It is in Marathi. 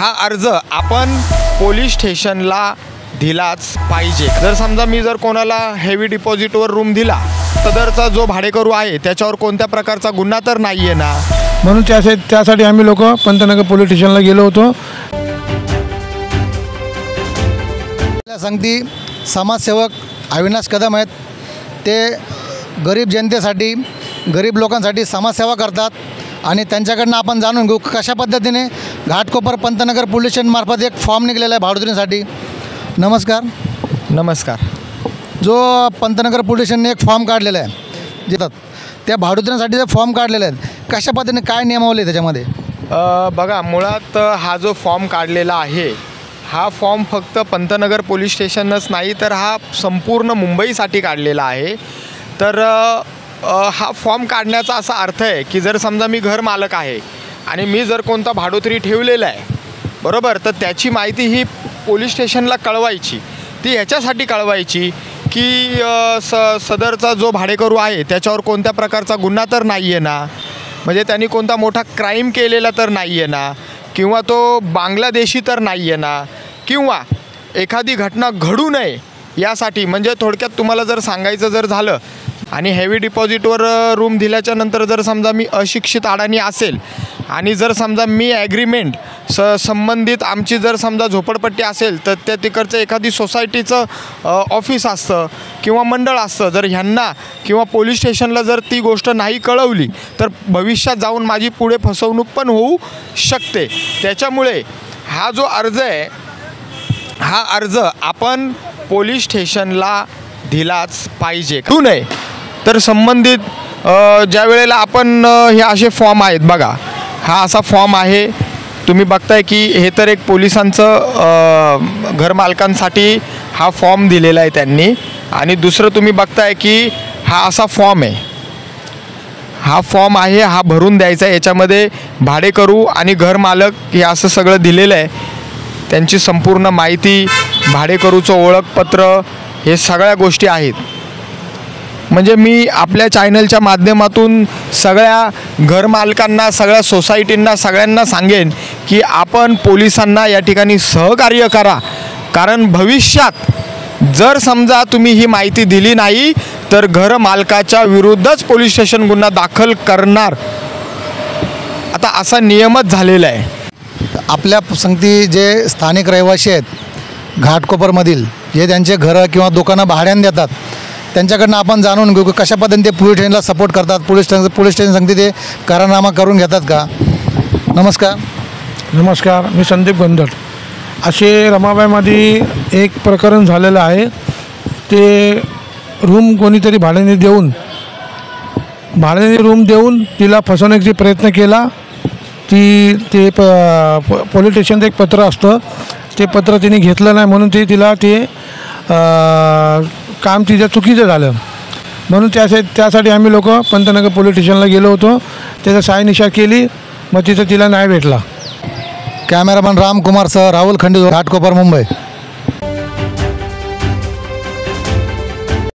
हा अर्ज आपण पोलीस स्टेशनला दिलाच पाहिजे। जर समजा मी जर कोणाला हेवी डिपॉझिटवर रूम दिला, सदरचा जो भाडेकरू आहे त्याच्यावर कोणत्या प्रकारचा गुन्हा तर नाही आहे ना, म्हणून त्यासाठी आम्ही लोक पंतनगर पोलीस स्टेशनला गेलो होतो। संगती समाजसेवक अविनाश कदम आहेत। ते गरीब जनतेसाठी, गरीब लोकांसाठी समाजसेवा करतात आणि त्यांच्याकडनं आपण जाणून घेऊ कशा पद्धतीने घाटकोपर पंतनगर पोलीस स्टेशनमार्फत एक फॉर्म निघालेला आहे भाडोत्रीसाठी। नमस्कार। नमस्कार। जो पंतनगर पोलीस स्टेशनने एक फॉर्म काढलेला आहे देतात, त्या भाडोत्रीसाठी जे फॉर्म काढलेले आहेत, कशा पद्धतीने काय नियमावली आहे त्याच्यामध्ये? बघा, मुळात हा जो फॉर्म काढलेला आहे, हा फॉर्म फक्त पंतनगर पोलीस स्टेशनच नाही तर हा संपूर्ण मुंबईसाठी काढलेला आहे। तर हा फॉर्म काढण्याचा असा अर्थ आहे की जर समजा मी घर मालक आहे आणि मी जर कोणता भाडोत्री ठेवलेला आहे, बरोबर, तर त्याची माहिती ही पोलीस स्टेशनला कळवायची। ती ह्याच्यासाठी कळवायची की सदरचा जो भाडेकरू आहे त्याच्यावर कोणत्या प्रकारचा गुन्हा तर नाही आहे ना, म्हणजे त्यांनी कोणता मोठा क्राईम केलेला तर नाही आहे ना, किंवा तो बांगलादेशी तर नाही आहे ना, किंवा एखादी घटना घडू नये यासाठी। म्हणजे थोडक्यात तुम्हाला जर सांगायचं जर झालं, आणि हेवी डिपॉझिटवर रूम दिल्याच्या नंतर जर समजा मी अशिक्षित अडाणी असेल आणि जर समजा मी ॲग्रीमेंट संबंधित आमची जर समजा झोपडपट्टी असेल तर त्या तिकडचं एखादी सोसायटीचं ऑफिस असतं किंवा मंडळ असतं, जर ह्यांना किंवा पोलीस स्टेशनला जर ती गोष्ट नाही कळवली तर भविष्यात जाऊन माझी पुढे फसवणूक पण होऊ शकते। त्याच्यामुळे हा जो अर्ज आहे, हा अर्ज आपण पोलीस स्टेशनला दिलाच पाहिजे। तू नाही तर संबंधित ज्या वेळेला आपण हे असे फॉर्म आहेत, बघा हा असा फॉर्म आहे, तुम्ही बघताय की हे तर एक पोलिसांचं घरमालकांसाठी हा फॉर्म दिलेला आहे त्यांनी। आणि दुसरं तुम्ही बघताय की हा असा फॉर्म आहे, हा फॉर्म आहे, हा भरून द्यायचा आहे। याच्यामध्ये भाडेकरू आणि घरमालक हे असं सगळं दिलेलं आहे, त्यांची संपूर्ण माहिती, भाडेकरूचं ओळखपत्र, हे सगळ्या गोष्टी आहेत। म्हणजे मी आपल्या चॅनलच्या माध्यमातून सगळ्या घरमालकांना, सगळ्या सोसायटींना, सगळ्यांना सांगेन की आपण पोलिसांना या ठिकाणी सहकार्य करा, कारण भविष्यात जर समजा तुम्ही ही माहिती दिली नाही तर घरमालकाच्या विरुद्धच पोलीस स्टेशन गुन्हा दाखल करणार, आता असा नियमच झालेला आहे। आपल्या संगती जे स्थानिक रहिवासी आहेत घाटकोपरमधील, जे त्यांचे घरं किंवा दुकानं भाड्याने देतात, त्यांच्याकडनं आपण जाणून घेऊ की कशा पद्धतीने ते पोलीस स्टेशनला सपोर्ट करतात, पोलीस स्टेशन सांगते ते करारनामा करून घेतात का। नमस्कार। नमस्कार, मी संदीप गंधट। असे रमाबाईमध्ये एक प्रकरण झालेलं आहे। ते रूम कोणीतरी भाड्याने रूम देऊन तिला फसवण्याचा प्रयत्न केला। ते पोलीस स्टेशनचं एक पत्र असतं, ते पत्र तिने घेतलं नाही, म्हणून तिला काम तिचं चुकीचं झालं। म्हणून त्यासाठी आम्ही लोक पंतनगर पोलीस स्टेशनला गेलो होतो, त्याचं शहानिशा केली, मग तिथं तिला न्याय भेटला। कॅमेरामन रामकुमार सह राहुल खंडे, घाटकोपर, मुंबई।